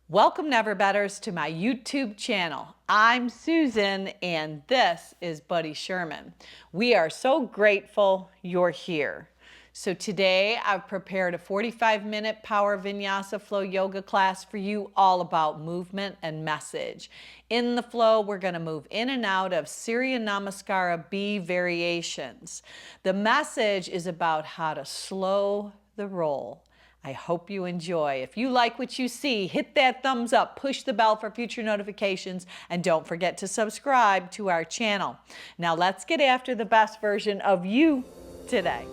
Welcome Never Betters to my YouTube channel. I'm Susan and this is Buddy Sherman. We are so grateful you're here. So today I've prepared a 45-minute power vinyasa flow yoga class for you, all about movement and message. In the flow, we're going to move in and out of Surya Namaskara B variations. The message is about how to slow the roll. I hope you enjoy. If you like what you see, hit that thumbs up, push the bell for future notifications, and don't forget to subscribe to our channel. Now let's get after the best version of you today.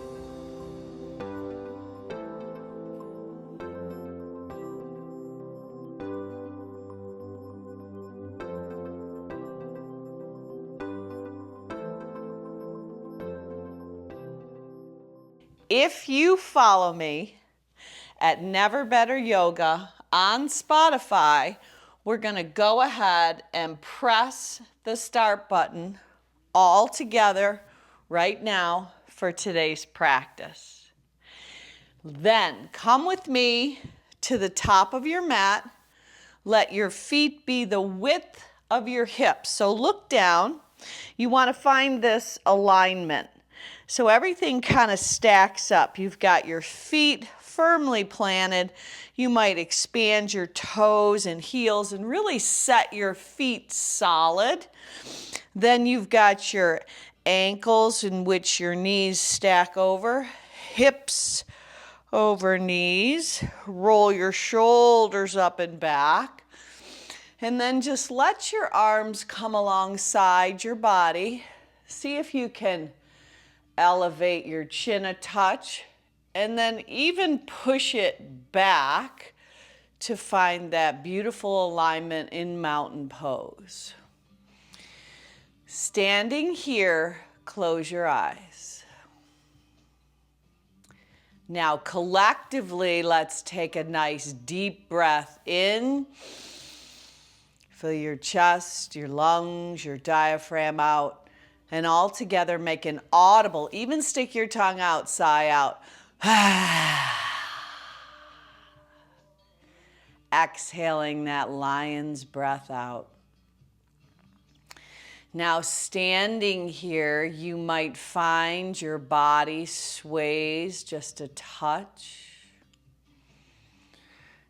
If you follow me at Never Better Yoga on Spotify, we're going to go ahead and press the start button all together right now for today's practice. Then come with me to the top of your mat. Let your feet be the width of your hips. So look down. You want to find this alignment. So everything kind of stacks up. You've got your feet firmly planted. You might expand your toes and heels and really set your feet solid. Then you've got your ankles in which your knees stack over, hips over knees. Roll your shoulders up and back. And then just let your arms come alongside your body. See if you can elevate your chin a touch and then even push it back to find that beautiful alignment in mountain pose. Standing here, close your eyes. Now collectively, let's take a nice deep breath in. Fill your chest, your lungs, your diaphragm out. And all together make an audible, even stick your tongue out, sigh out. Exhaling that lion's breath out. Now standing here, you might find your body sways just a touch.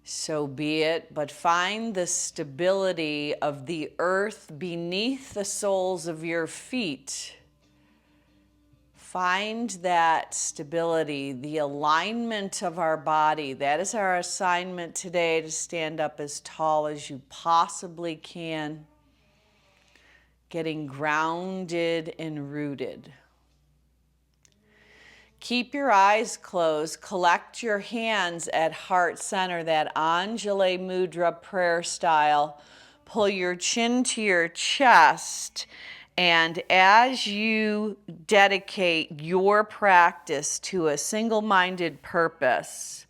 So be it, but find the stability of the earth beneath the soles of your feet. Find that stability, the alignment of our body. That is our assignment today, to stand up as tall as you possibly can, getting grounded and rooted. Keep your eyes closed. Collect your hands at heart center, that Anjali Mudra prayer style. Pull your chin to your chest. And as you dedicate your practice to a single-minded purpose,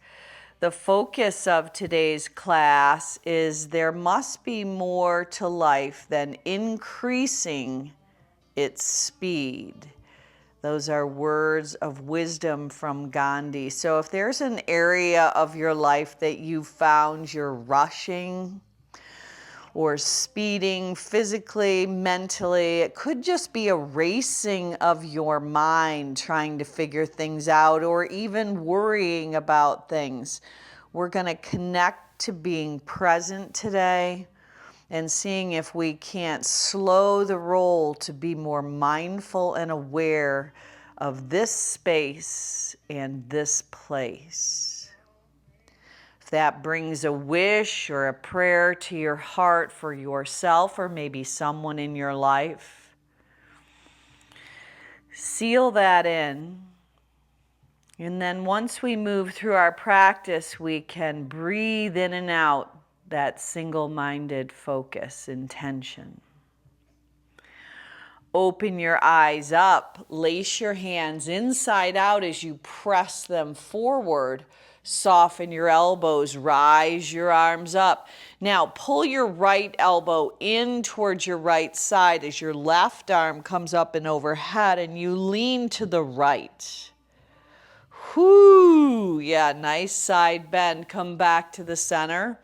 the focus of today's class is there must be more to life than increasing its speed. Those are words of wisdom from Gandhi. So if there's an area of your life that you found you're rushing or speeding physically, mentally, it could just be a racing of your mind trying to figure things out, or even worrying about things. We're going to connect to being present today and seeing if we can't slow the roll to be more mindful and aware of this space and this place. If that brings a wish or a prayer to your heart for yourself or maybe someone in your life, seal that in. And then once we move through our practice, we can breathe in and out that single-minded focus, intention. Open your eyes up, lace your hands inside out as you press them forward. Soften your elbows, rise your arms up. Now pull your right elbow in towards your right side as your left arm comes up and overhead, and you lean to the right. Whoo, yeah, nice side bend. Come back to the center.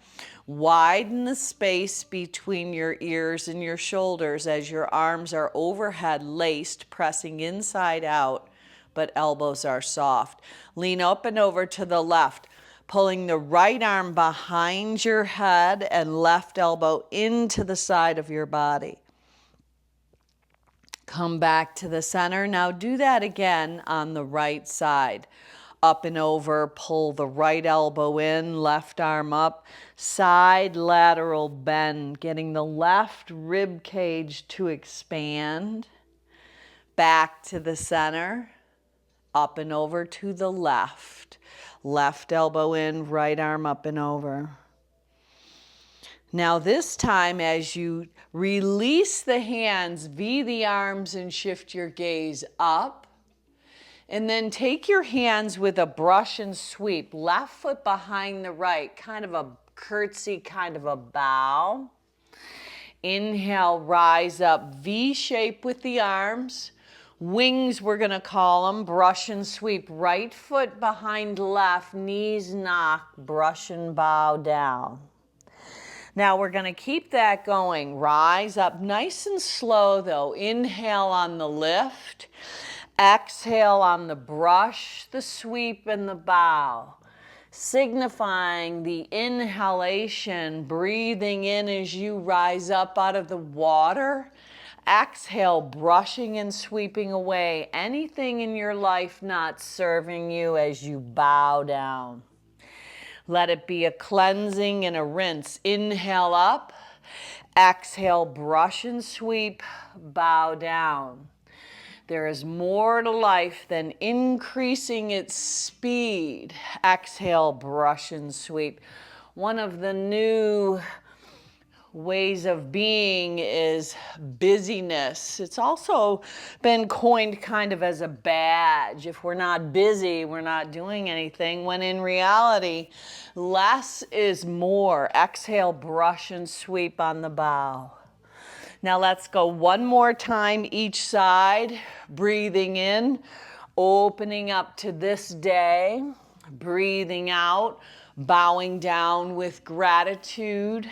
Widen the space between your ears and your shoulders as your arms are overhead laced, pressing inside out, but elbows are soft. Lean up and over to the left, pulling the right arm behind your head and left elbow into the side of your body. Come back to the center. Now do that again on the right side. Up and over, pull the right elbow in, left arm up, side lateral bend, getting the left rib cage to expand. Back to the center, up and over to the left. Left elbow in, right arm up and over. Now this time, as you release the hands, V the arms and shift your gaze up. And then take your hands with a brush and sweep, left foot behind the right, kind of a curtsy, kind of a bow. Inhale, rise up, V shape with the arms. Wings, we're gonna call them, brush and sweep, right foot behind left, knees knock, brush and bow down. Now we're gonna keep that going. Rise up nice and slow though. Inhale on the lift. Exhale on the brush, the sweep, and the bow. Signifying the inhalation, breathing in as you rise up out of the water. Exhale, brushing and sweeping away anything in your life not serving you as you bow down. Let it be a cleansing and a rinse. Inhale up. Exhale, brush and sweep, bow down. There is more to life than increasing its speed. Exhale, brush and sweep. One of the new ways of being is busyness. It's also been coined kind of as a badge. If we're not busy, we're not doing anything, when in reality, less is more. Exhale, brush and sweep on the bow. Now let's go one more time each side. Breathing in, opening up to this day. Breathing out, bowing down with gratitude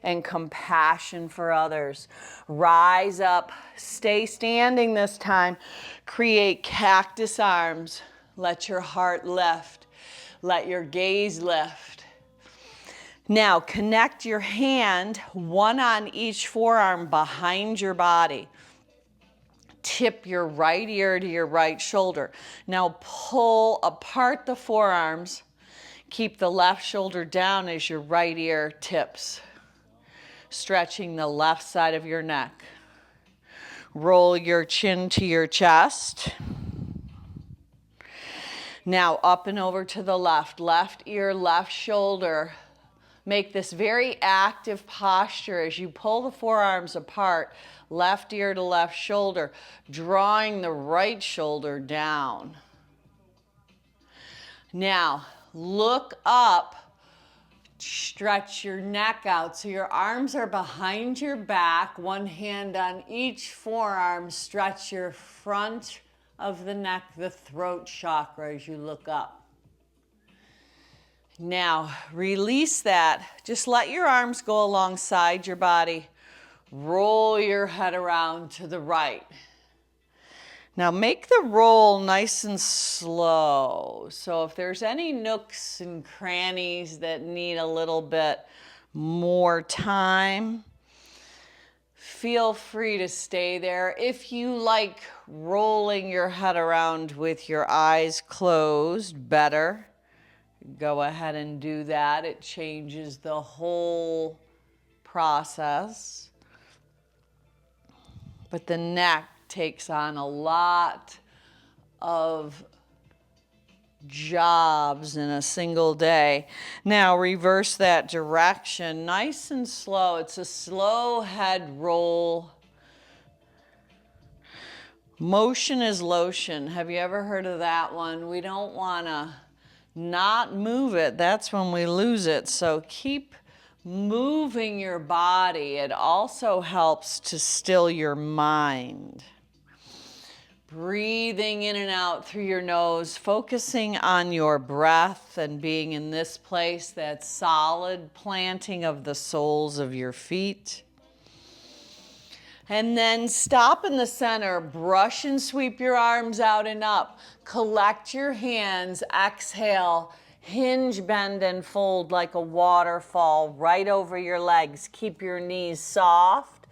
and compassion for others. Rise up, stay standing this time. Create cactus arms. Let your heart lift. Let your gaze lift. Now connect your hand, one on each forearm behind your body. Tip your right ear to your right shoulder. Now pull apart the forearms. Keep the left shoulder down as your right ear tips. Stretching the left side of your neck. Roll your chin to your chest. Now up and over to the left. Left ear, left shoulder. Make this very active posture as you pull the forearms apart, left ear to left shoulder, drawing the right shoulder down. Now, look up, stretch your neck out so your arms are behind your back, one hand on each forearm, stretch your front of the neck, the throat chakra as you look up. Now, release that. Just let your arms go alongside your body. Roll your head around to the right. Now, make the roll nice and slow. So if there's any nooks and crannies that need a little bit more time, feel free to stay there. If you like rolling your head around with your eyes closed better, go ahead and do that. It changes the whole process. But the neck takes on a lot of jobs in a single day. Now reverse that direction, nice and slow. It's a slow head roll. Motion is lotion. Have you ever heard of that one? We don't want to not move it. That's when we lose it. So keep moving your body. It also helps to still your mind. Breathing in and out through your nose, focusing on your breath and being in this place, that solid planting of the soles of your feet. And then stop in the center, brush and sweep your arms out and up. Collect your hands, exhale, hinge, bend, and fold like a waterfall right over your legs. Keep your knees soft.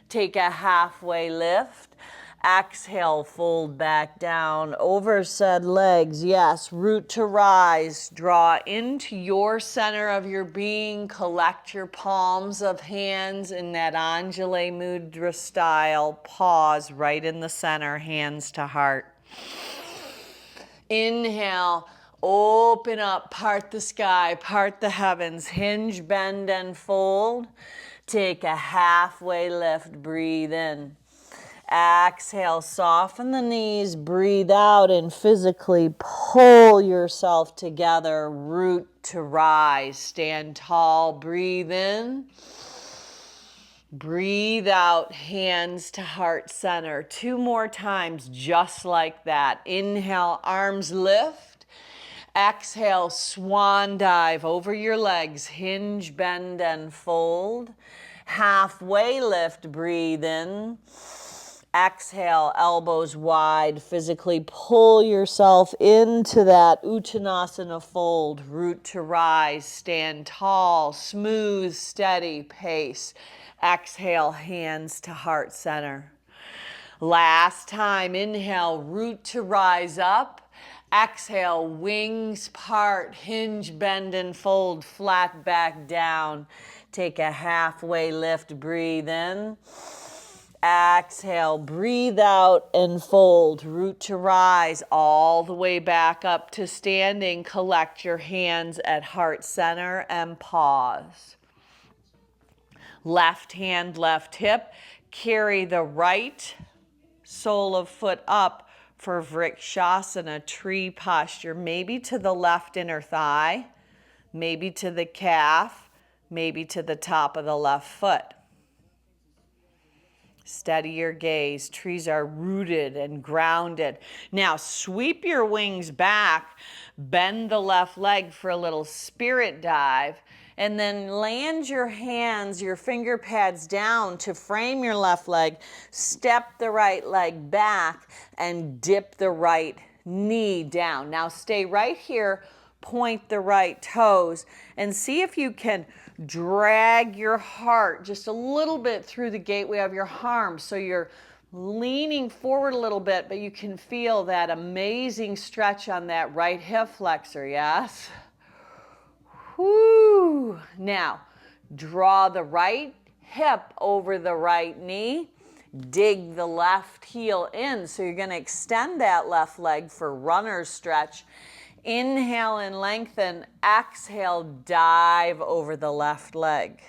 Take a halfway lift. Exhale, fold back down over said legs. Yes, root to rise. Draw into your center of your being. Collect your palms of hands in that Anjali Mudra style. Pause right in the center, hands to heart. Inhale, open up, part the sky, part the heavens. Hinge, bend, and fold. Take a halfway lift, breathe in. Exhale, soften the knees, breathe out, and physically pull yourself together. Root to rise, stand tall, breathe in. Breathe out, hands to heart center. 2 more times, just like that. Inhale, arms lift. Exhale, swan dive over your legs. Hinge, bend, and fold. Halfway lift, breathe in. Exhale, elbows wide, physically pull yourself into that Uttanasana fold. Root to rise, stand tall, smooth, steady pace. Exhale, hands to heart center. Last time, inhale, root to rise up. Exhale, wings part, hinge, bend, and fold, flat back down. Take a halfway lift, breathe in. Exhale, breathe out and fold. Root to rise all the way back up to standing. Collect your hands at heart center and pause. Left hand, left hip. Carry the right sole of foot up for Vrikshasana, tree posture. Maybe to the left inner thigh, maybe to the calf, maybe to the top of the left foot. Steady your gaze. Trees are rooted and grounded. Now sweep your wings back, bend the left leg for a little spirit dive, and then land your hands, your finger pads down to frame your left leg. Step the right leg back and dip the right knee down. Now stay right here, point the right toes, and see if you can drag your heart just a little bit through the gateway of your arms. So you're leaning forward a little bit, but you can feel that amazing stretch on that right hip flexor, yes? Whoo! Now, draw the right hip over the right knee. Dig the left heel in. So you're going to extend that left leg for runner's stretch. Inhale and lengthen. Exhale, dive over the left leg.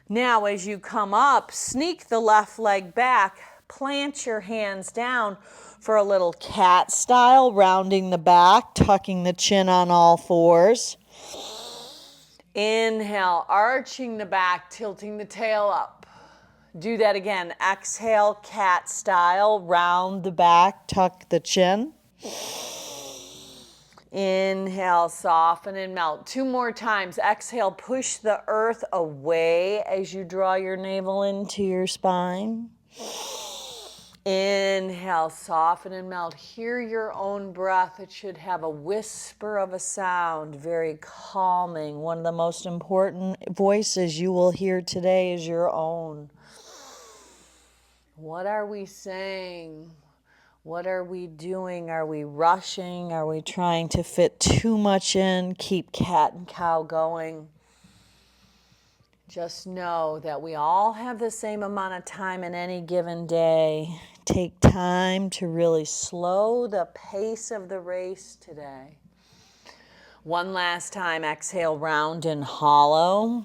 Now, as you come up, sneak the left leg back. Plant your hands down for a little cat style, rounding the back, tucking the chin on all fours. Inhale, arching the back, tilting the tail up. Do that again. Exhale, cat style, round the back, tuck the chin. Inhale, soften and melt. 2 more times. Exhale, push the earth away as you draw your navel into your spine. Inhale, soften and melt. Hear your own breath. It should have a whisper of a sound, very calming. One of the most important voices you will hear today is your own. What are we saying? What are we doing? Are we rushing? Are we trying to fit too much in? Keep cat and cow going. Just know that we all have the same amount of time in any given day. Take time to really slow the pace of the race today. One last time, exhale, round and hollow.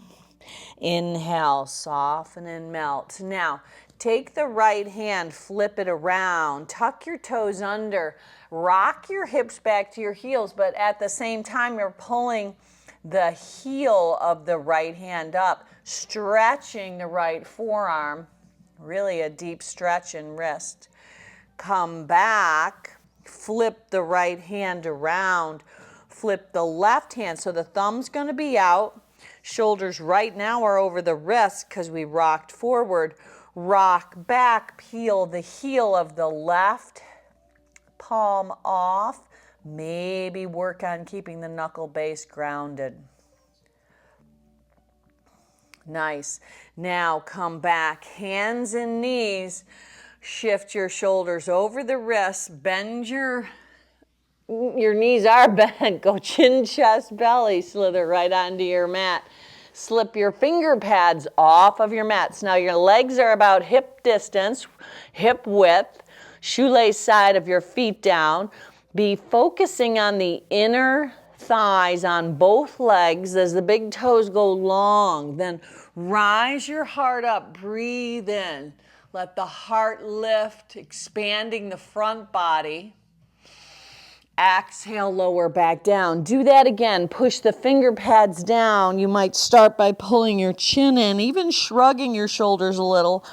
Inhale, soften and melt. Now, take the right hand, flip it around, tuck your toes under, rock your hips back to your heels, but at the same time, you're pulling the heel of the right hand up, stretching the right forearm, Really a deep stretch in wrist. Come back, flip the right hand around, flip the left hand. So the thumb's going to be out. Shoulders right now are over the wrist because we rocked forward. Rock back, peel the heel of the left palm off. Maybe work on keeping the knuckle base grounded. Nice. Now come back, hands and knees. Shift your shoulders over the wrists. Bend your knees are bent. Go chin, chest, belly. Slither right onto your mat. Slip your finger pads off of your mats. Now your legs are about hip distance, hip width. Shoelace side of your feet down. Be focusing on the inner thighs on both legs as the big toes go long. Then rise your heart up, breathe in. Let the heart lift, expanding the front body. Exhale, lower back down. Do that again. Push the finger pads down. You might start by pulling your chin in, even shrugging your shoulders a little,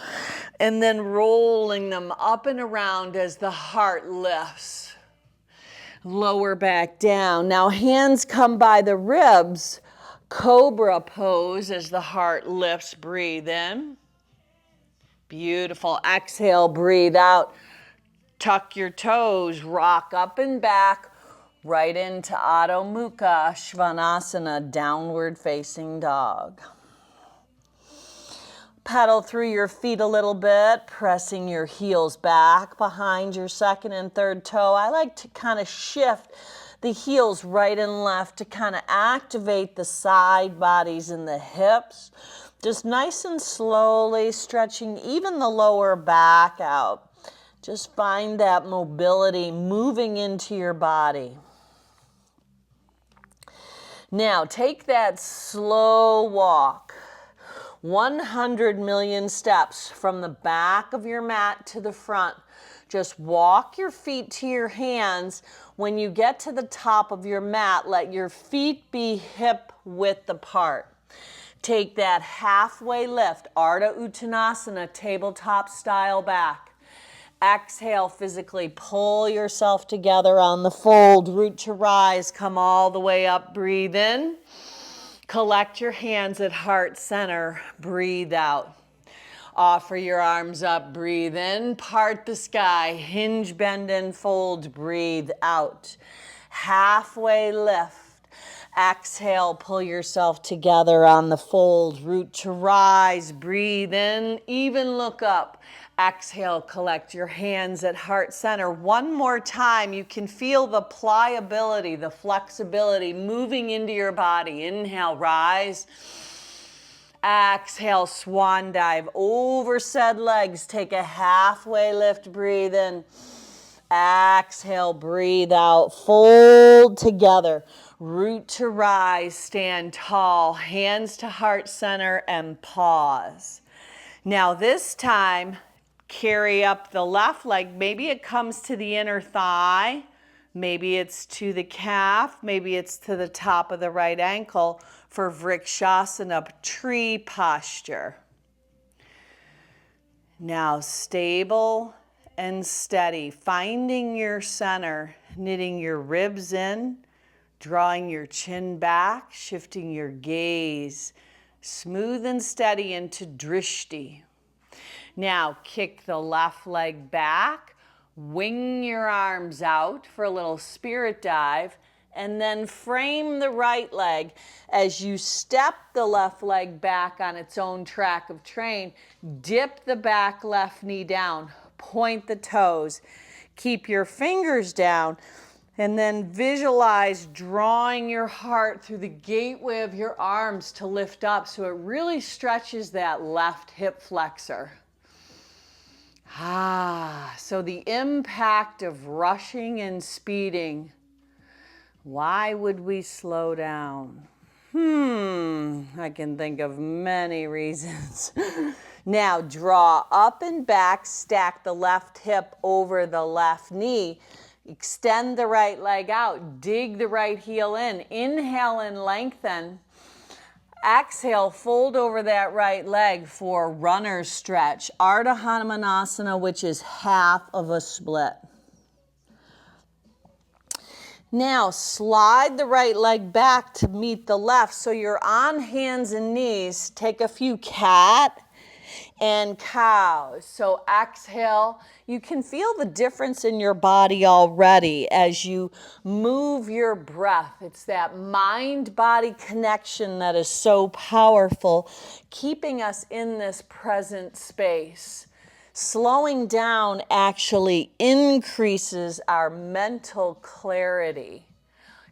and then rolling them up and around as the heart lifts. Lower back down. Now hands come by the ribs. Cobra pose as the heart lifts. Breathe in. Beautiful. Exhale, breathe out. Tuck your toes, rock up and back, right into Adho Mukha Svanasana, downward facing dog. Pedal through your feet a little bit, pressing your heels back behind your second and third toe. I like to kind of shift the heels right and left to kind of activate the side bodies and the hips. Just nice and slowly stretching even the lower back out. Just find that mobility moving into your body. Now take that slow walk. 100 million steps from the back of your mat to the front. Just walk your feet to your hands. When you get to the top of your mat, let your feet be hip width apart. Take that halfway lift, Ardha Uttanasana, tabletop style back. Exhale, physically pull yourself together on the fold. Root to rise, come all the way up, breathe in. Collect your hands at heart center, breathe out. Offer your arms up, breathe in. Part the sky, hinge, bend, and fold, breathe out. Halfway lift. Exhale, pull yourself together on the fold. Root to rise, breathe in, even look up. Exhale, collect your hands at heart center. One more time, you can feel the pliability, the flexibility moving into your body. Inhale, rise. Exhale, swan dive. Over said legs, take a halfway lift, breathe in. Exhale, breathe out, fold together. Root to rise, stand tall, hands to heart center, and pause. Now this time, carry up the left leg. Maybe it comes to the inner thigh. Maybe it's to the calf. Maybe it's to the top of the right ankle for Vrikshasana, tree posture. Now stable and steady, finding your center, knitting your ribs in, drawing your chin back, shifting your gaze, smooth and steady into drishti. Now kick the left leg back, wing your arms out for a little spirit dive, and then frame the right leg. As you step the left leg back on its own track of train, dip the back left knee down, point the toes, keep your fingers down, and then visualize drawing your heart through the gateway of your arms to lift up so it really stretches that left hip flexor. So the impact of rushing and speeding. Why would we slow down? I can think of many reasons. Now draw up and back, stack the left hip over the left knee. Extend the right leg out, dig the right heel in. Inhale and lengthen. Exhale, fold over that right leg for runner's stretch. Ardha Hanumanasana, which is half of a split. Now slide the right leg back to meet the left. So you're on hands and knees. Take a few cat and cows. So exhale. You can feel the difference in your body already as you move your breath. It's that mind-body connection that is so powerful, keeping us in this present space. Slowing down actually increases our mental clarity.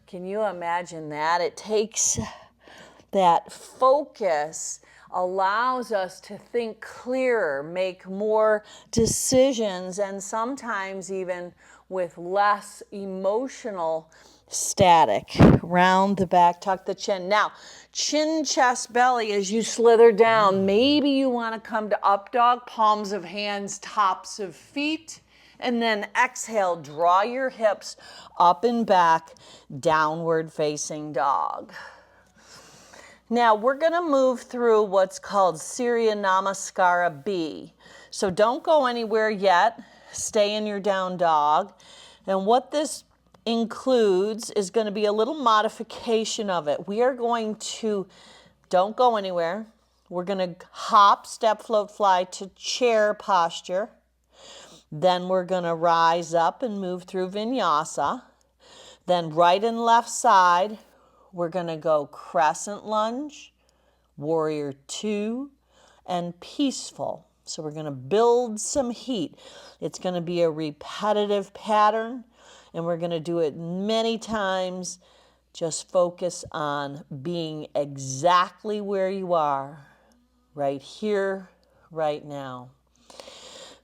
Can you imagine that? It takes that focus, allows us to think clearer, make more decisions, and sometimes even with less emotional static. Round the back, tuck the chin. Now, chin, chest, belly as you slither down. Maybe you want to come to up dog, palms of hands, tops of feet. And then exhale, draw your hips up and back, downward facing dog. Now we're going to move through what's called Surya Namaskara B. So don't go anywhere yet. Stay in your down dog. And what this includes is going to be a little modification of it. We are going to, don't go anywhere. We're going to hop, step, float, fly to chair posture. Then we're going to rise up and move through vinyasa. Then right and left side, we're going to go crescent lunge, warrior two, and peaceful. So we're going to build some heat. It's going to be a repetitive pattern, and we're going to do it many times. Just focus on being exactly where you are, right here, right now.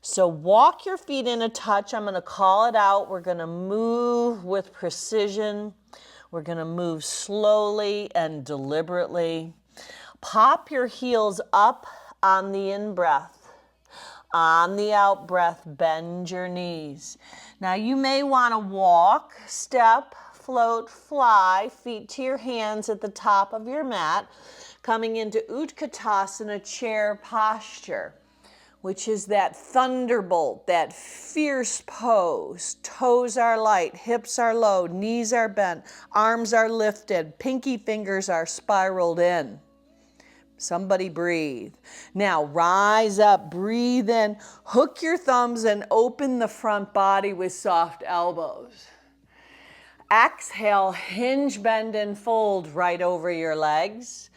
So walk your feet in a touch. I'm going to call it out. We're going to move with precision. We're going to move slowly and deliberately. Pop your heels up on the in-breath. On the out-breath, bend your knees. Now you may want to walk, step, float, fly, feet to your hands at the top of your mat, coming into Utkatasana, chair posture, which is that thunderbolt, that fierce pose. Toes are light, hips are low, knees are bent, arms are lifted, pinky fingers are spiraled in. Somebody breathe. Now rise up, breathe in, hook your thumbs and open the front body with soft elbows. Exhale, hinge, bend, and fold right over your legs.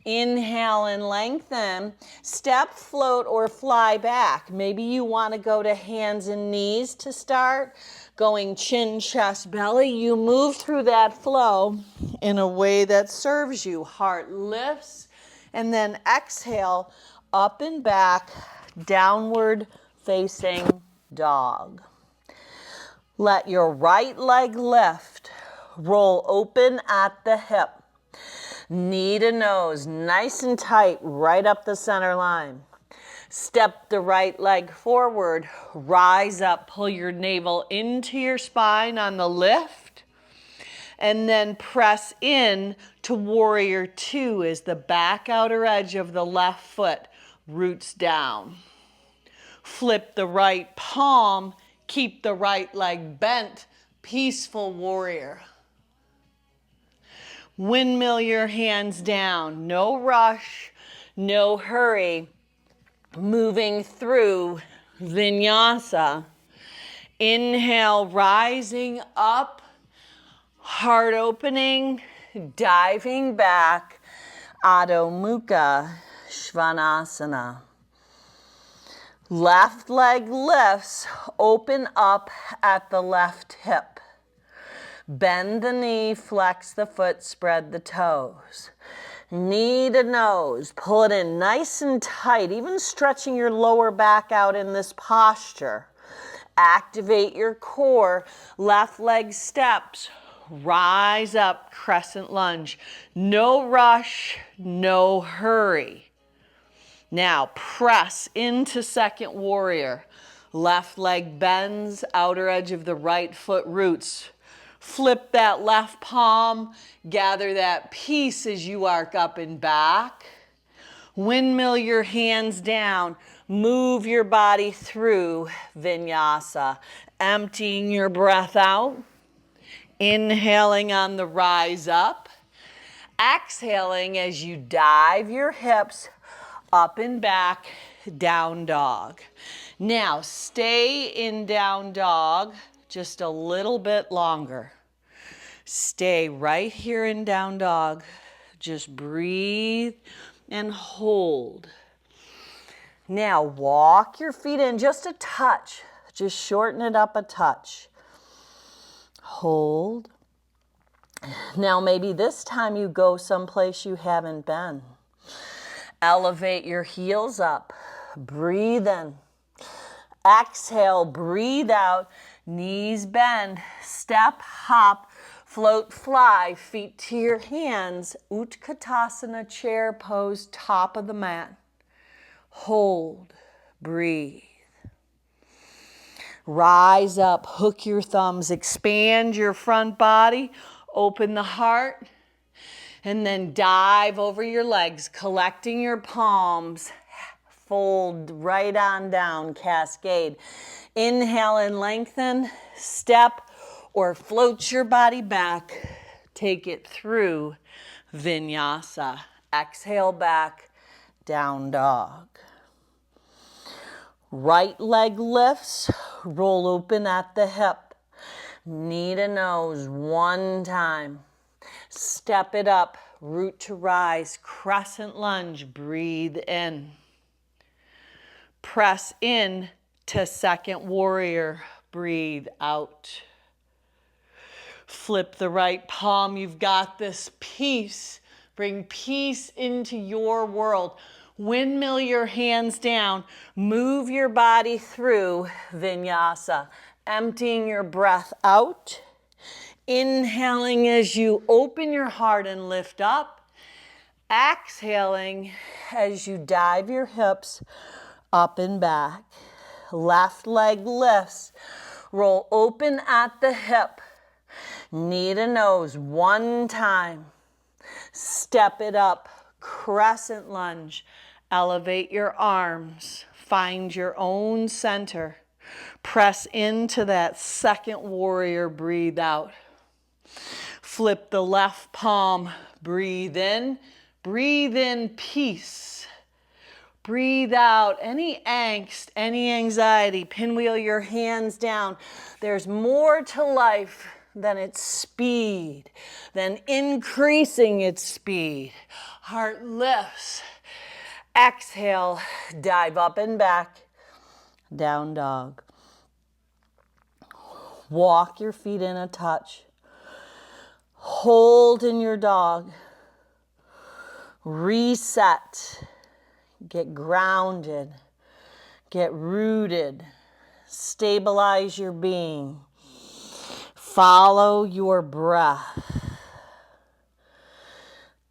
Inhale and lengthen. Step, float, or fly back. Maybe you want to go to hands and knees to start. Going chin, chest, belly. You move through that flow in a way that serves you. Heart lifts. And then exhale, up and back, downward facing dog. Let your right leg lift. Roll open at the hip. Knee to nose, nice and tight, right up the center line. Step the right leg forward, rise up, pull your navel into your spine on the lift, and then press in to warrior two as the back outer edge of the left foot roots down. Flip the right palm, keep the right leg bent, peaceful warrior. Windmill your hands down, no rush, no hurry. Moving through vinyasa. Inhale, rising up, heart opening, diving back, Adho Mukha Svanasana. Left leg lifts, open up at the left hip. Bend the knee, flex the foot, spread the toes. Knee to nose, pull it in nice and tight, even stretching your lower back out in this posture. Activate your core, left leg steps, rise up, crescent lunge. No rush, no hurry. Now press into second warrior. Left leg bends, outer edge of the right foot roots. Flip that left palm, gather that peace as you arc up and back. Windmill your hands down, move your body through vinyasa, emptying your breath out, inhaling on the rise up, exhaling as you dive your hips up and back, down dog. Now stay in down dog just a little bit longer. Stay right here in down dog. Just breathe and hold. Now walk your feet in just a touch. Just shorten it up a touch. Hold. Now maybe this time you go someplace you haven't been. Elevate your heels up. Breathe in. Exhale, breathe out. Knees bend. Step, hop, float, fly. Feet to your hands. Utkatasana chair pose, top of the mat. Hold. Breathe. Rise up. Hook your thumbs. Expand your front body. Open the heart. And then dive over your legs, collecting your palms. Fold right on down, cascade. Inhale and lengthen. Step or float your body back. Take it through vinyasa. Exhale back, down dog. Right leg lifts, roll open at the hip. Knee to nose, one time. Step it up, root to rise, crescent lunge, breathe in. Press in to second warrior, breathe out. Flip the right palm, you've got this. Peace, bring peace into your world. Windmill your hands down, move your body through vinyasa, emptying your breath out. Inhaling as you open your heart and lift up. Exhaling as you dive your hips up and back. Left leg lifts. Roll open at the hip. Knee to nose one time. Step it up. Crescent lunge. Elevate your arms. Find your own center. Press into that second warrior. Breathe out. Flip the left palm, breathe in peace. Breathe out any angst, any anxiety. Pinwheel your hands down. There's more to life than its speed, than increasing its speed. Heart lifts. Exhale, dive up and back, down dog. Walk your feet in a touch. Hold in your dog. Reset. Get grounded. Get rooted. Stabilize your being. Follow your breath.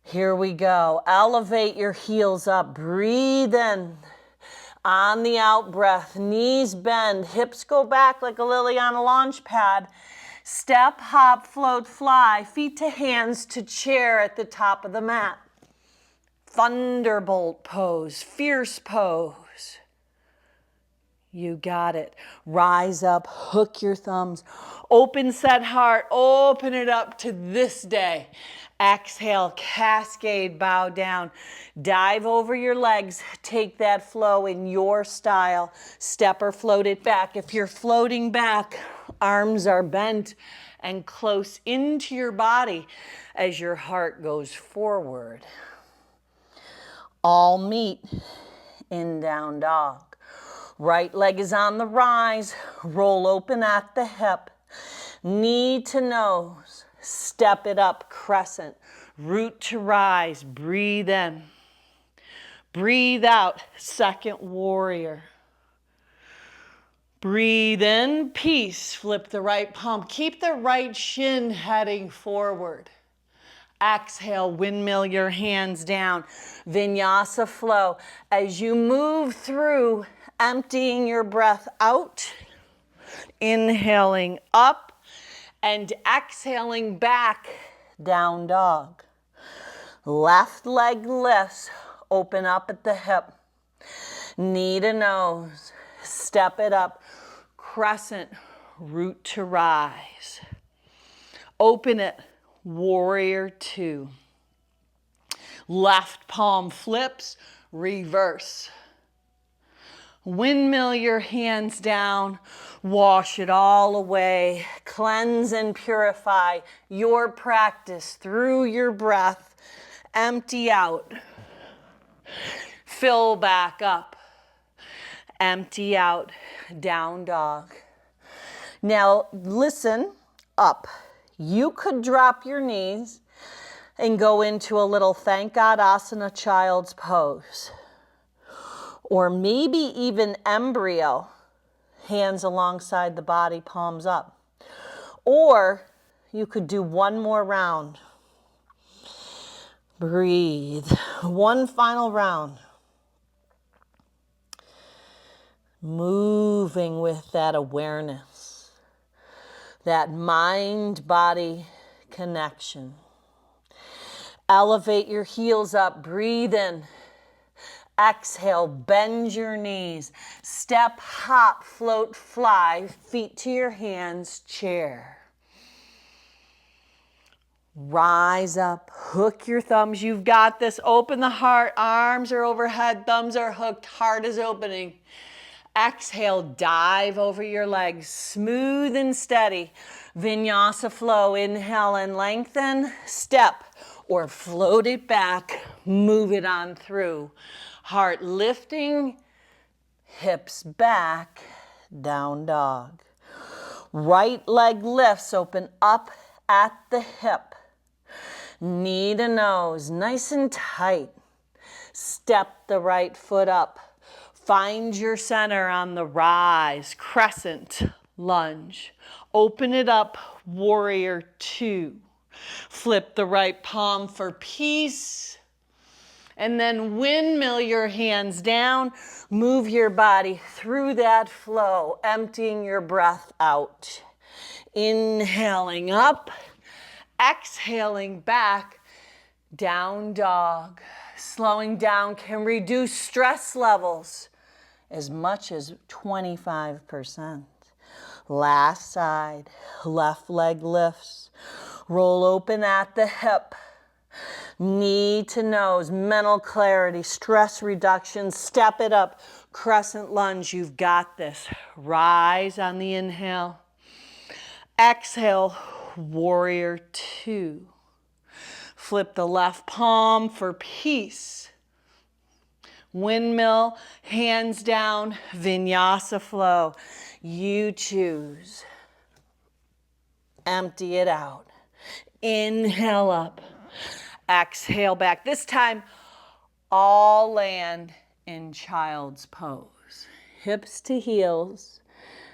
Here we go. Elevate your heels up. Breathe in. On the out breath, knees bend, hips go back like a lily on a launch pad. Step, hop, float, fly, feet to hands to chair at the top of the mat. Thunderbolt pose, fierce pose. You got it. Rise up, hook your thumbs, open set heart, open it up to this day. Exhale, cascade, bow down. Dive over your legs, take that flow in your style. Step or float it back. If you're floating back, arms are bent and close into your body as your heart goes forward. All meet in down dog. Right leg is on the rise. Roll open at the hip. Knee to nose. Step it up, crescent. Root to rise. Breathe in. Breathe out, second warrior. Breathe in, peace. Flip the right palm. Keep the right shin heading forward. Exhale, windmill your hands down. Vinyasa flow. As you move through, emptying your breath out. Inhaling up. And exhaling back, down dog. Left leg lifts, open up at the hip. Knee to nose, step it up. Crescent, root to rise. Open it, warrior two. Left palm flips, reverse. Windmill your hands down, wash it all away. Cleanse and purify your practice through your breath. Empty out, fill back up. Empty out, down dog. Now listen up. You could drop your knees and go into a little thank God asana, child's pose. Or maybe even embryo, hands alongside the body, palms up. Or you could do one more round. Breathe. One final round. Moving with that awareness, that mind-body connection. Elevate your heels up, breathe in. Exhale, bend your knees. Step, hop, float, fly, feet to your hands, chair. Rise up, hook your thumbs. You've got this. Open the heart, arms are overhead, thumbs are hooked, heart is opening. Exhale, dive over your legs, smooth and steady. Vinyasa flow, inhale and lengthen, step or float it back, move it on through. Heart lifting, hips back, down dog. Right leg lifts, open up at the hip. Knee to nose, nice and tight. Step the right foot up. Find your center on the rise, crescent lunge. Open it up, warrior two. Flip the right palm for peace. And then windmill your hands down. Move your body through that flow, emptying your breath out. Inhaling up, exhaling back, down dog. Slowing down can reduce stress levels as much as 25%. Last side, left leg lifts. Roll open at the hip. Knee to nose, mental clarity, stress reduction, step it up. Crescent lunge, you've got this. Rise on the inhale. Exhale, warrior two. Flip the left palm for peace. Windmill, hands down, vinyasa flow. You choose. Empty it out. Inhale up. Exhale back. This time, all land in child's pose. Hips to heels,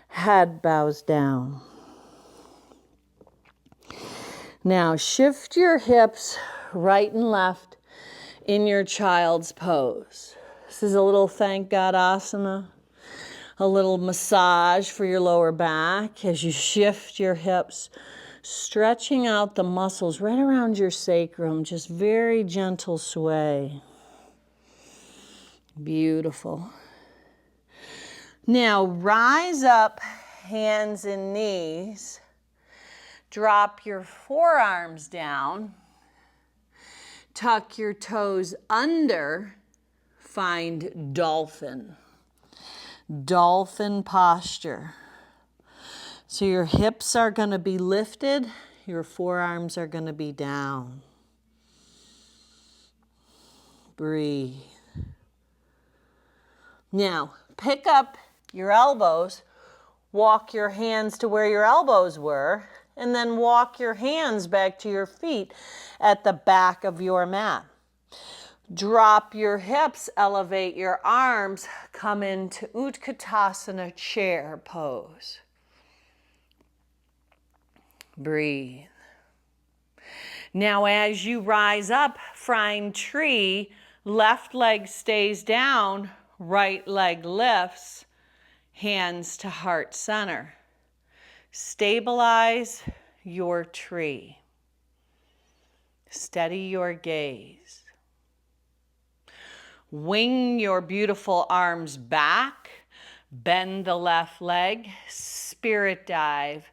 head bows down. Now shift your hips right and left in your child's pose. This is a little thank God asana, a little massage for your lower back as you shift your hips, stretching out the muscles right around your sacrum, just very gentle sway. Beautiful. Now rise up, hands and knees. Drop your forearms down. Tuck your toes under. Find dolphin. Dolphin posture. So your hips are going to be lifted. Your forearms are going to be down. Breathe. Now, pick up your elbows. Walk your hands to where your elbows were. And then walk your hands back to your feet at the back of your mat. Drop your hips, elevate your arms, come into Utkatasana chair pose. Breathe. Now as you rise up, find tree, left leg stays down, right leg lifts, hands to heart center. Stabilize your tree. Steady your gaze. Wing your beautiful arms back. Bend the left leg. Spirit dive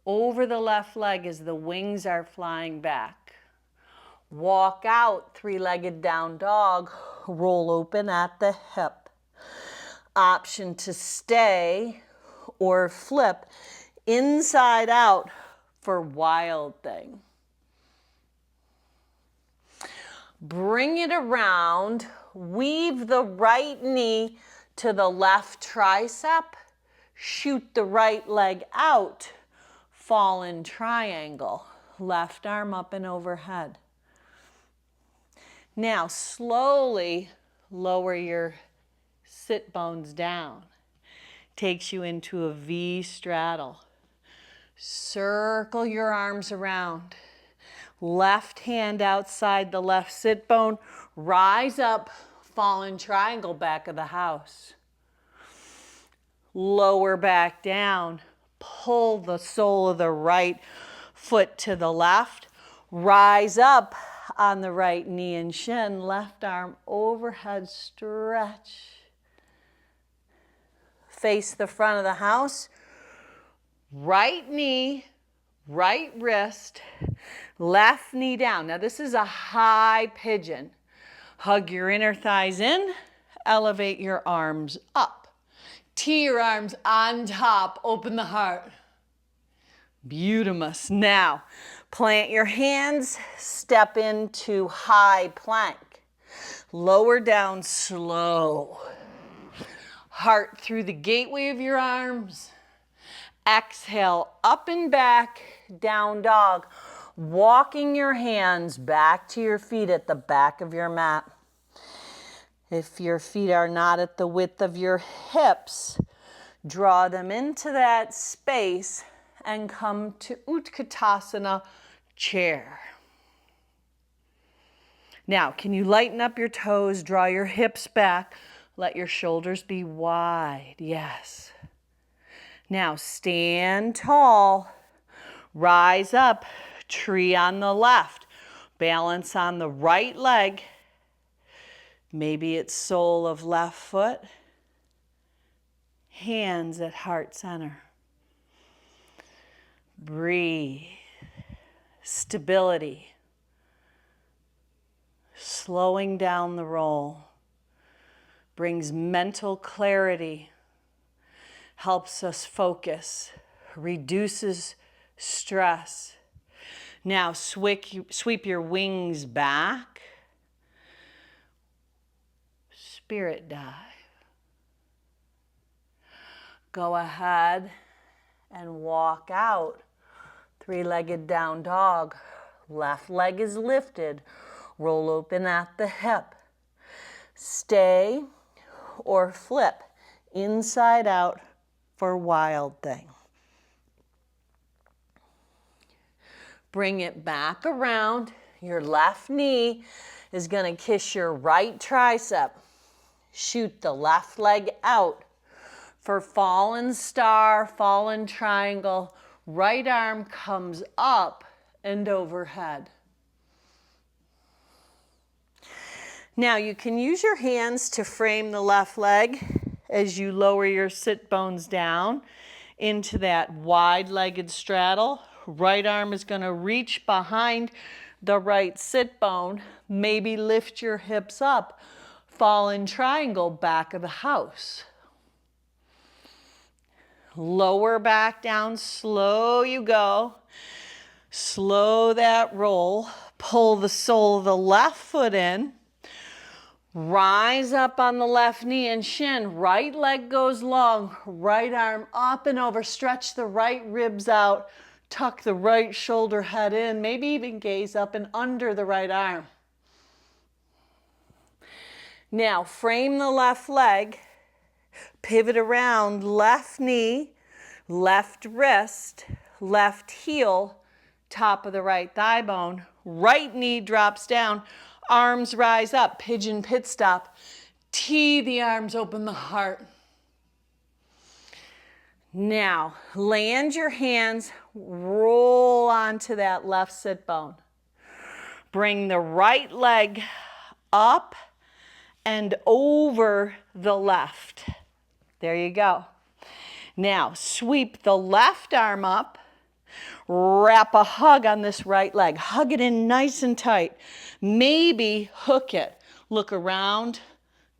over the left leg as the wings are flying back. Walk out, three-legged down dog. Roll open at the hip. Option to stay or flip inside out for wild thing. Bring it around, weave the right knee to the left tricep, shoot the right leg out, fallen triangle, left arm up and overhead. Now slowly lower your sit bones down. Takes you into a V straddle. Circle your arms around. Left hand outside the left sit bone. Rise up, fallen triangle, back of the house. Lower back down. Pull the sole of the right foot to the left. Rise up on the right knee and shin. Left arm overhead, stretch. Face the front of the house. Right knee, right wrist, left knee down. Now this is a high pigeon. Hug your inner thighs in, elevate your arms up. Tee your arms on top, open the heart. Beautimus. Now, plant your hands, step into high plank. Lower down slow. Heart through the gateway of your arms. Exhale, up and back, down dog. Walking your hands back to your feet at the back of your mat. If your feet are not at the width of your hips, draw them into that space and come to Utkatasana, chair. Now, can you lighten up your toes, draw your hips back, let your shoulders be wide, yes. Now stand tall, rise up, tree on the left, balance on the right leg, maybe it's sole of left foot, hands at heart center. Breathe, stability, slowing down the roll, brings mental clarity, helps us focus, reduces stress. Now sweep your wings back. Spirit dive. Go ahead and walk out. Three-legged down dog. Left leg is lifted. Roll open at the hip. Stay or flip inside out for wild thing. Bring it back around. Your left knee is going to kiss your right tricep. Shoot the left leg out for fallen star, fallen triangle. Right arm comes up and overhead. Now you can use your hands to frame the left leg as you lower your sit bones down into that wide-legged straddle. Right arm is going to reach behind the right sit bone. Maybe lift your hips up. Fallen triangle, back of the house. Lower back down, slow you go. Slow that roll. Pull the sole of the left foot in. Rise up on the left knee and shin. Right leg goes long. Right arm up and over. Stretch the right ribs out. Tuck the right shoulder head in. Maybe even gaze up and under the right arm. Now frame the left leg. Pivot around, left knee, left wrist, left heel, top of the right thigh bone. Right knee drops down. Arms rise up, pigeon pit stop. Tee the arms, open the heart. Now, land your hands, roll onto that left sit bone. Bring the right leg up and over the left. There you go. Now, sweep the left arm up, wrap a hug on this right leg. Hug it in nice and tight. Maybe hook it. Look around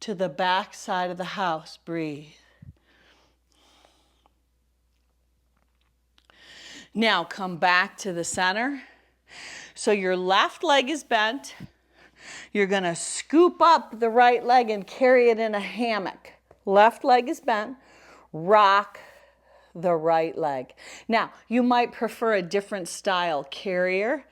to the back side of the house. Breathe. Now come back to the center. So your left leg is bent. You're going to scoop up the right leg and carry it in a hammock. Left leg is bent. Rock the right leg. Now, you might prefer a different style carrier.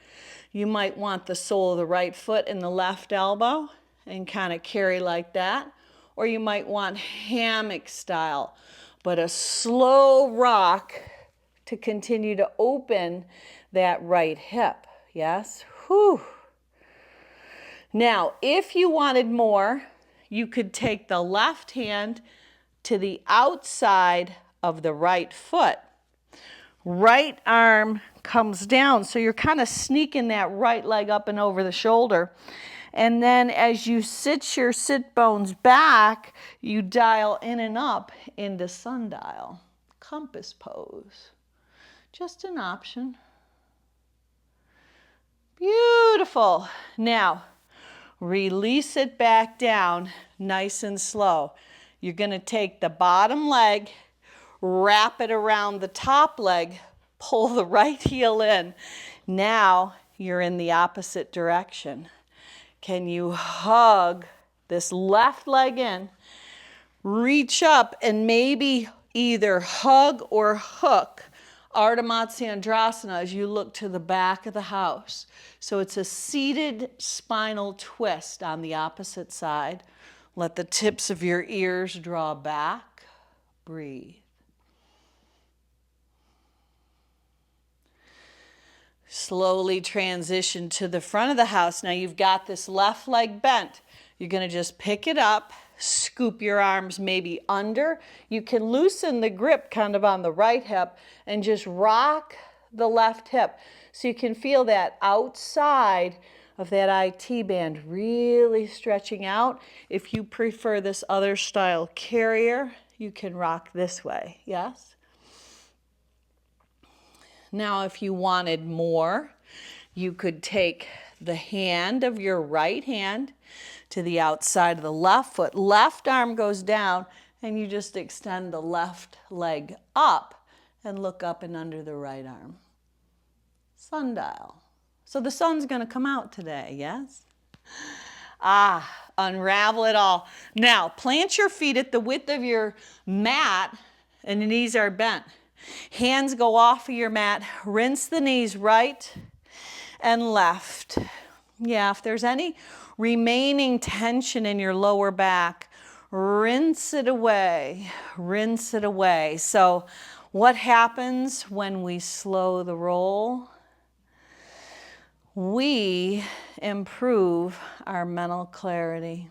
You might want the sole of the right foot in the left elbow and kind of carry like that. Or you might want hammock style, but a slow rock to continue to open that right hip. Yes? Whew. Now, if you wanted more, you could take the left hand to the outside of the right foot. Right arm comes down, so you're kind of sneaking that right leg up and over the shoulder. And then as you sit your sit bones back, you dial in and up into sundial, compass pose. Just an option. Beautiful. Now, release it back down nice and slow. You're going to take the bottom leg, wrap it around the top leg, pull the right heel in. Now you're in the opposite direction. Can you hug this left leg in, reach up and maybe either hug or hook Ardha Matsyendrasana as you look to the back of the house. So it's a seated spinal twist on the opposite side. Let the tips of your ears draw back. Breathe. Slowly transition to the front of the house. Now you've got this left leg bent. You're going to just pick it up, scoop your arms maybe under. You can loosen the grip kind of on the right hip and just rock the left hip. So you can feel that outside of that IT band really stretching out. If you prefer this other style carrier, you can rock this way. Yes? Now, if you wanted more, you could take the hand of your right hand to the outside of the left foot. Left arm goes down, and you just extend the left leg up and look up and under the right arm. Sundial. So the sun's going to come out today, yes? Unravel it all. Now, plant your feet at the width of your mat, and the knees are bent. Hands go off of your mat. Rinse the knees right and left. Yeah, if there's any remaining tension in your lower back, rinse it away. Rinse it away. So what happens when we slow the roll? We improve our mental clarity.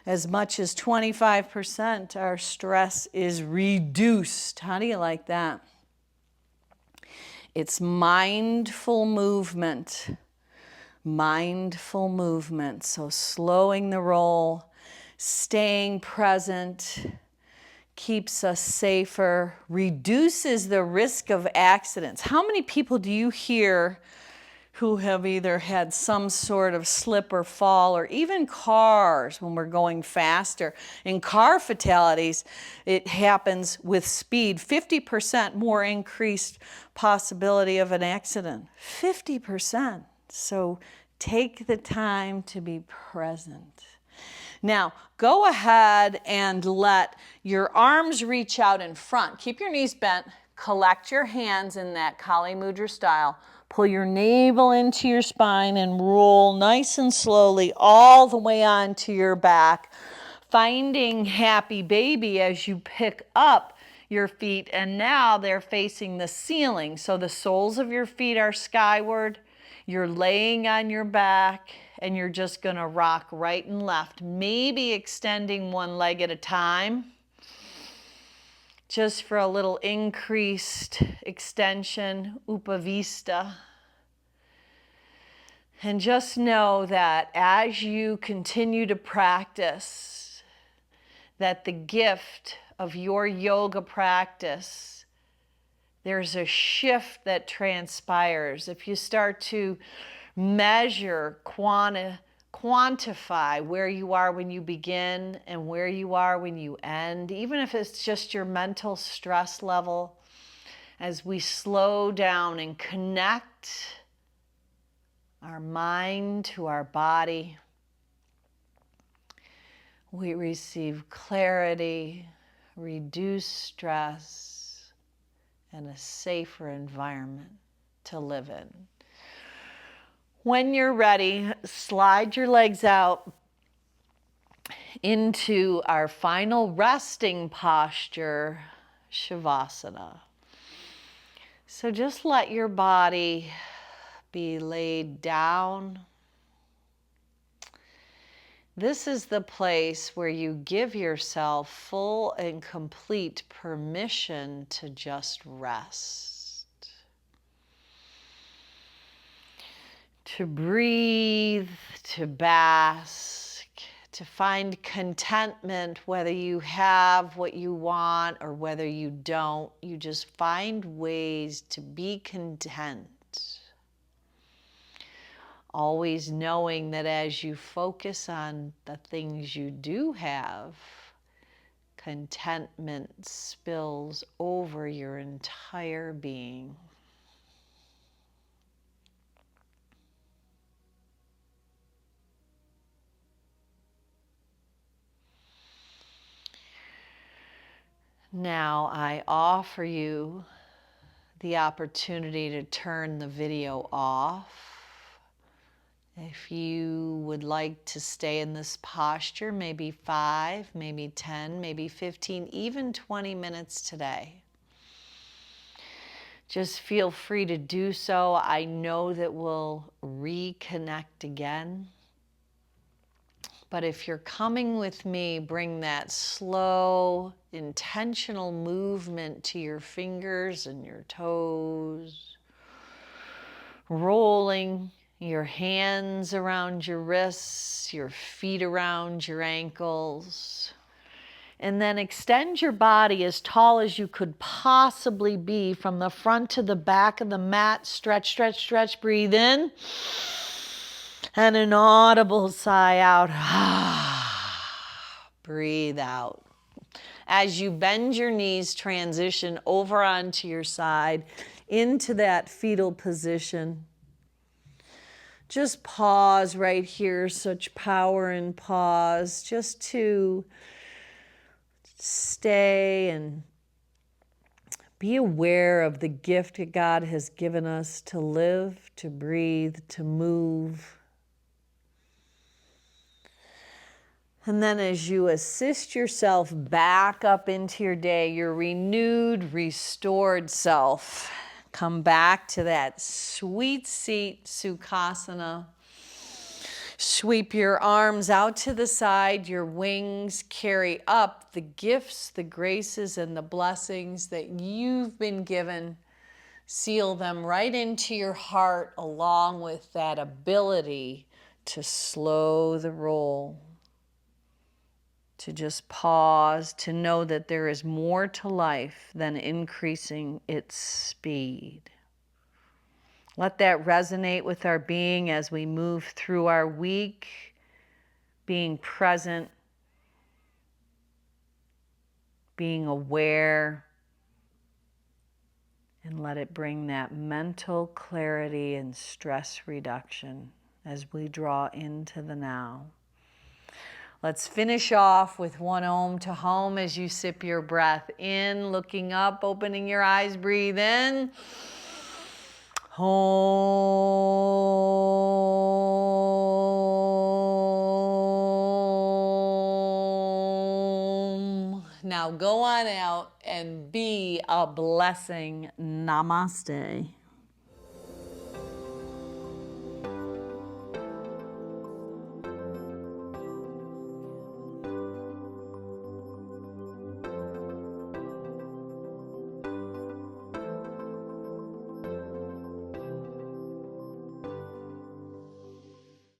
As much as 25%, our stress is reduced. How do you like that? It's mindful movement. Mindful movement. So slowing the roll, staying present, keeps us safer, reduces the risk of accidents. How many people do you hear who have either had some sort of slip or fall, or even cars when we're going faster? In car fatalities, it happens with speed. 50% more increased possibility of an accident. 50%. So take the time to be present. Now, go ahead and let your arms reach out in front. Keep your knees bent. Collect your hands in that Kali Mudra style. Pull your navel into your spine and roll nice and slowly all the way onto your back. Finding happy baby as you pick up your feet, and now they're facing the ceiling. So the soles of your feet are skyward. You're laying on your back, and you're just going to rock right and left, maybe extending one leg at a time. just for a little increased extension, Upavista. And just know that as you continue to practice, that the gift of your yoga practice, there's a shift that transpires. If you start to measure, quantify where you are when you begin and where you are when you end, even if it's just your mental stress level, as we slow down and connect our mind to our body, we receive clarity, reduce stress, and a safer environment to live in. When you're ready, slide your legs out into our final resting posture, Shavasana. So just let your body be laid down. This is the place where you give yourself full and complete permission to just rest. To breathe, to bask, to find contentment, whether you have what you want or whether you don't. You just find ways to be content. Always knowing that as you focus on the things you do have, contentment spills over your entire being. Now I offer you the opportunity to turn the video off. If you would like to stay in this posture, maybe 5, maybe 10, maybe 15, even 20 minutes today, just feel free to do so. I know that we'll reconnect again. But if you're coming with me, bring that slow, intentional movement to your fingers and your toes, rolling your hands around your wrists, your feet around your ankles. And then extend your body as tall as you could possibly be from the front to the back of the mat. Stretch, stretch, stretch. Breathe in. And an audible sigh out. Breathe out. As you bend your knees, transition over onto your side into that fetal position. Just pause right here, such power in pause, just to stay and be aware of the gift that God has given us to live, to breathe, to move. And then as you assist yourself back up into your day, your renewed, restored self, come back to that sweet seat, Sukhasana. Sweep your arms out to the side, your wings carry up the gifts, the graces, and the blessings that you've been given. Seal them right into your heart along with that ability to slow the roll. To just pause, to know that there is more to life than increasing its speed. Let that resonate with our being as we move through our week, being present, being aware, and let it bring that mental clarity and stress reduction as we draw into the now. Let's finish off with one Om to home as you sip your breath in, looking up, opening your eyes, breathe in. Om. Now go on out and be a blessing. Namaste.